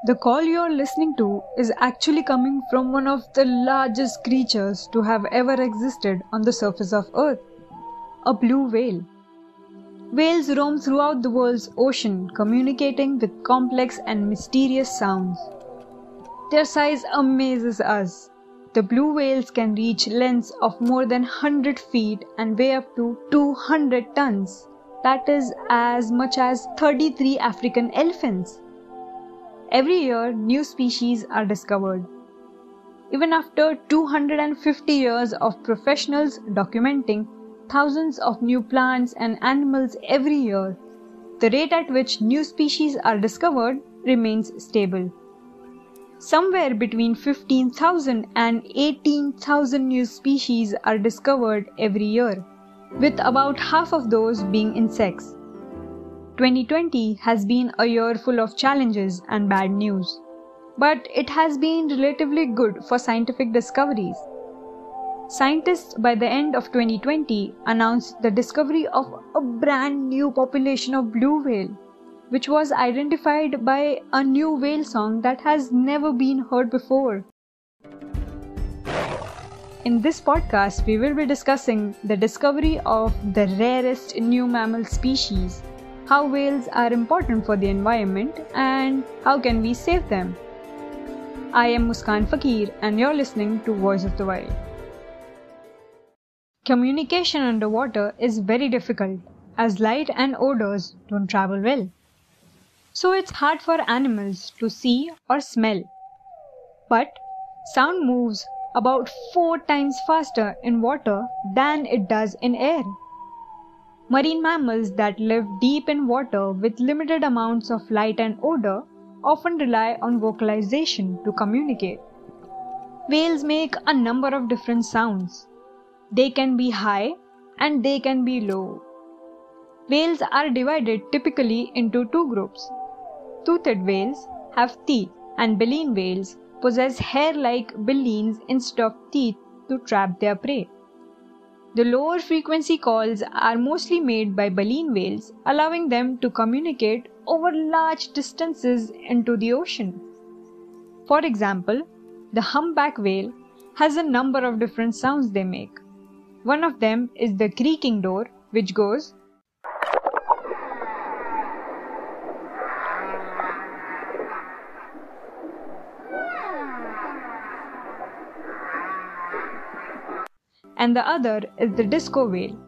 The call you're listening to is actually coming from one of the largest creatures to have ever existed on the surface of Earth, a blue whale. Whales roam throughout the world's ocean, communicating with complex and mysterious sounds. Their size amazes us. The blue whales can reach lengths of more than 100 feet and weigh up to 200 tons. That is as much as 33 African elephants. Every year, new species are discovered. Even after 250 years of professionals documenting thousands of new plants and animals every year, the rate at which new species are discovered remains stable. Somewhere between 15,000 and 18,000 new species are discovered every year, with about half of those being insects. 2020 has been a year full of challenges and bad news, but it has been relatively good for scientific discoveries. Scientists by the end of 2020 announced the discovery of a brand new population of blue whale, which was identified by a new whale song that has never been heard before. In this podcast, we will be discussing the discovery of the rarest new mammal species, how whales are important for the environment, and how can we save them. I am Muskan Fakir and you're listening to Voice of the Wild. Communication underwater is very difficult as light and odors don't travel well. So it's hard for animals to see or smell. But sound moves about 4 times faster in water than it does in air. Marine mammals that live deep in water with limited amounts of light and odor often rely on vocalization to communicate. Whales make a number of different sounds. They can be high and they can be low. Whales are divided typically into 2 groups. Toothed whales have teeth and baleen whales possess hair-like balleens instead of teeth to trap their prey. The lower frequency calls are mostly made by baleen whales, allowing them to communicate over large distances into the ocean. For example, the humpback whale has a number of different sounds they make. One of them is the creaking door, which goes, and the other is the disco whale.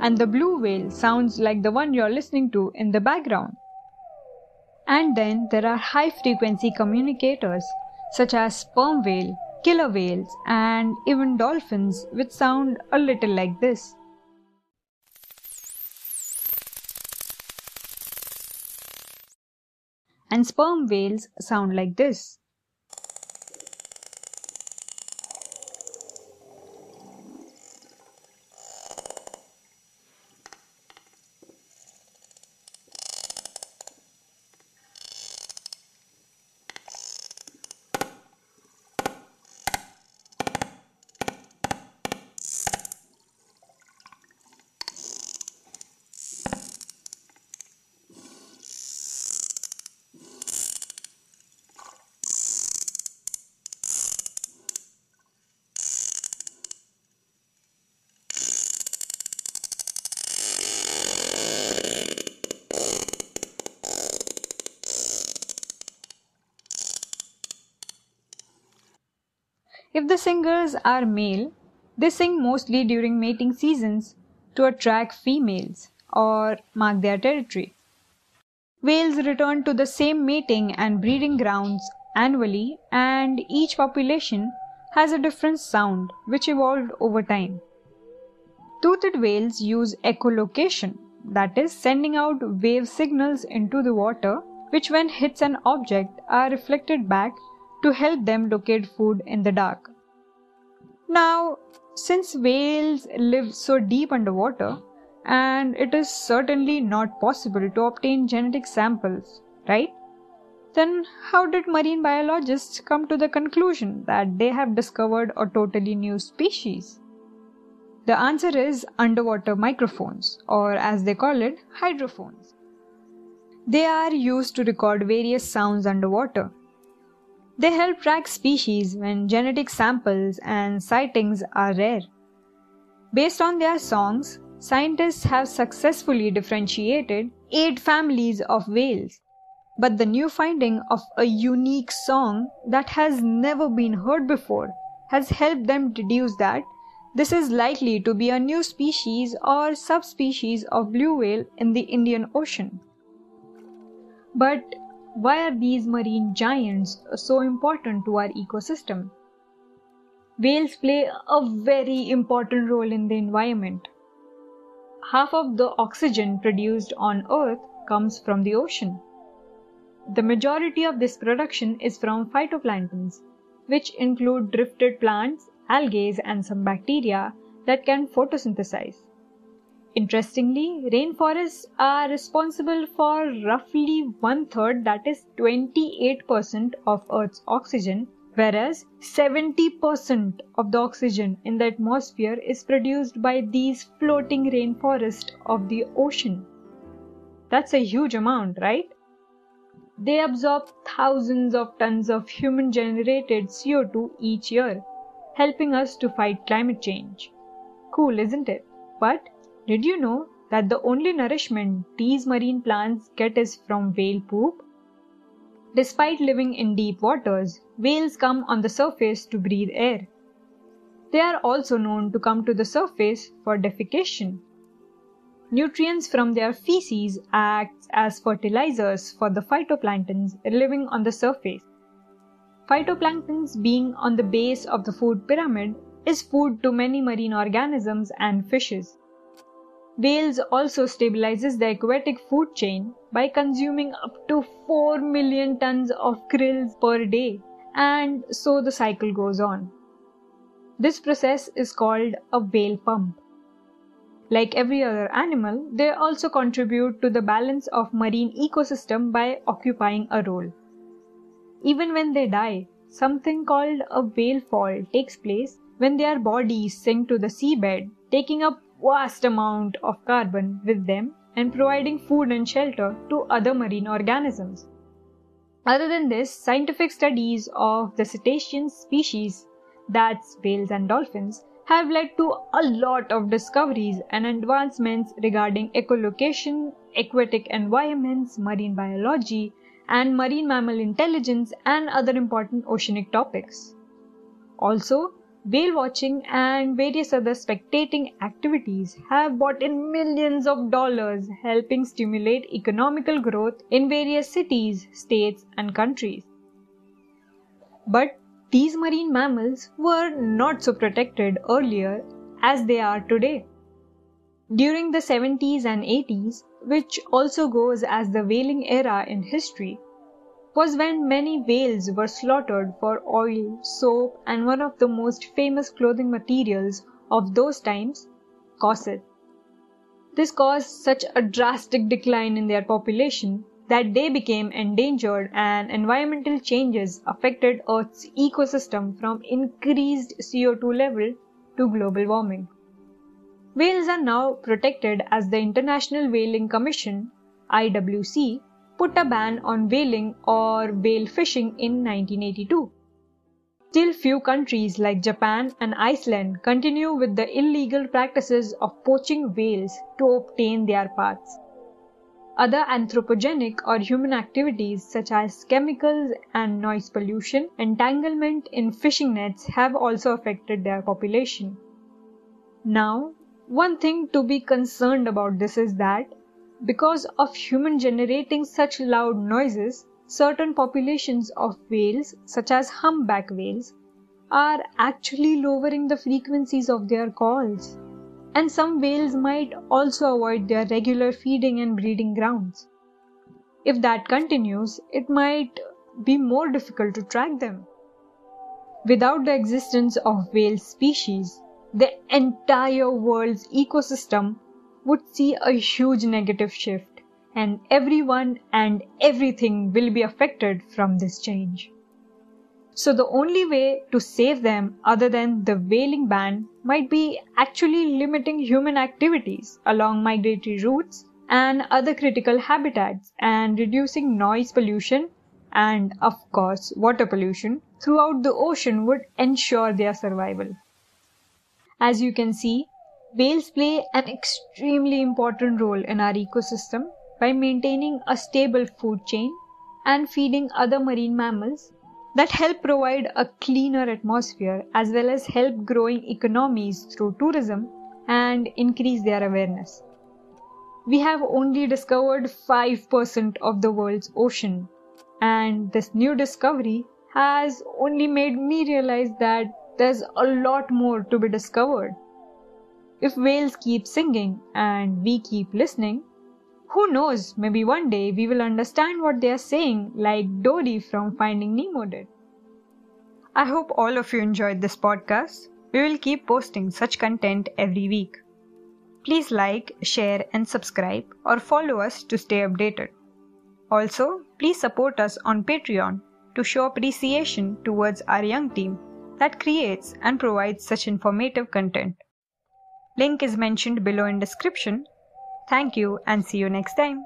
And the blue whale sounds like the one you're listening to in the background. And then there are high-frequency communicators such as sperm whale, killer whales, and even dolphins, which sound a little like this. And sperm whales sound like this. If the singers are male, they sing mostly during mating seasons to attract females or mark their territory. Whales return to the same mating and breeding grounds annually, and each population has a different sound which evolved over time. Toothed whales use echolocation, that is, sending out wave signals into the water, which when hits an object are reflected back to help them locate food in the dark. Now, since whales live so deep underwater, and it is certainly not possible to obtain genetic samples, right? Then how did marine biologists come to the conclusion that they have discovered a totally new species? The answer is underwater microphones, or as they call it, hydrophones. They are used to record various sounds underwater. They help track species when genetic samples and sightings are rare. Based on their songs, scientists have successfully differentiated 8 families of whales. But the new finding of a unique song that has never been heard before has helped them deduce that this is likely to be a new species or subspecies of blue whale in the Indian Ocean. But why are these marine giants so important to our ecosystem? Whales play a very important role in the environment. Half of the oxygen produced on Earth comes from the ocean. The majority of this production is from phytoplanktons, which include drifted plants, algae, and some bacteria that can photosynthesize. Interestingly, rainforests are responsible for roughly 1/3, that is 28% of Earth's oxygen, whereas 70% of the oxygen in the atmosphere is produced by these floating rainforests of the ocean. That's a huge amount, right? They absorb thousands of tons of human-generated CO2 each year, helping us to fight climate change. Cool, isn't it? But did you know that the only nourishment these marine plants get is from whale poop? Despite living in deep waters, whales come on the surface to breathe air. They are also known to come to the surface for defecation. Nutrients from their feces act as fertilizers for the phytoplanktons living on the surface. Phytoplanktons, being on the base of the food pyramid, is food to many marine organisms and fishes. Whales also stabilizes the aquatic food chain by consuming up to 4 million tons of krills per day, and so the cycle goes on. This process is called a whale pump. Like every other animal, they also contribute to the balance of marine ecosystem by occupying a role. Even when they die, something called a whale fall takes place when their bodies sink to the seabed, taking up vast amount of carbon with them and providing food and shelter to other marine organisms. Other than this, scientific studies of the cetacean species, that's whales and dolphins, have led to a lot of discoveries and advancements regarding echolocation, aquatic environments, marine biology, and marine mammal intelligence and other important oceanic topics. Also, whale watching and various other spectating activities have brought in millions of dollars, helping stimulate economical growth in various cities, states, and countries. But these marine mammals were not so protected earlier as they are today. During the 70s and 80s, which also goes as the whaling era in history, was when many whales were slaughtered for oil, soap, and one of the most famous clothing materials of those times, corset. This caused such a drastic decline in their population that they became endangered, and environmental changes affected Earth's ecosystem from increased CO2 level to global warming. Whales are now protected as the International Whaling Commission, IWC, put a ban on whaling or whale fishing in 1982. Still, few countries like Japan and Iceland continue with the illegal practices of poaching whales to obtain their parts. Other anthropogenic or human activities such as chemicals and noise pollution, entanglement in fishing nets have also affected their population. Now, one thing to be concerned about this is that because of human generating such loud noises, certain populations of whales, such as humpback whales, are actually lowering the frequencies of their calls. And some whales might also avoid their regular feeding and breeding grounds. If that continues, it might be more difficult to track them. Without the existence of whale species, the entire world's ecosystem would see a huge negative shift, and everyone and everything will be affected from this change. So the only way to save them other than the whaling ban might be actually limiting human activities along migratory routes and other critical habitats and reducing noise pollution and, of course, water pollution throughout the ocean would ensure their survival. As you can see, whales play an extremely important role in our ecosystem by maintaining a stable food chain and feeding other marine mammals that help provide a cleaner atmosphere as well as help growing economies through tourism and increase their awareness. We have only discovered 5% of the world's ocean, and this new discovery has only made me realize that there's a lot more to be discovered. If whales keep singing and we keep listening, who knows, maybe one day we will understand what they are saying like Dory from Finding Nemo did. I hope all of you enjoyed this podcast. We will keep posting such content every week. Please like, share and subscribe or follow us to stay updated. Also, please support us on Patreon to show appreciation towards our young team that creates and provides such informative content. Link is mentioned below in description. Thank you and see you next time.